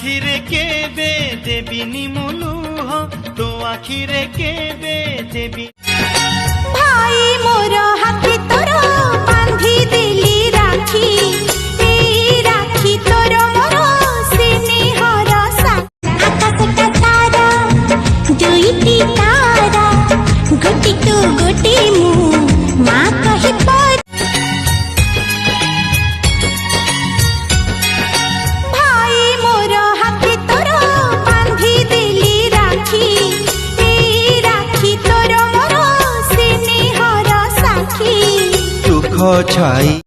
आखिरे केबे देबिनी मुलुह तो आखिरे केबे देबी भाई मोर हाथी तोर बांधी देली राखी ए राखी तोर मोर स्नेहर आकाशटा तारा दुईटी तारा गोटी तू गोटी मु माँ कहे पर भाई मोर हाथी तोर बांधी देली राखी ए राखी तोर मोर स्नेहर साखी दुख छाई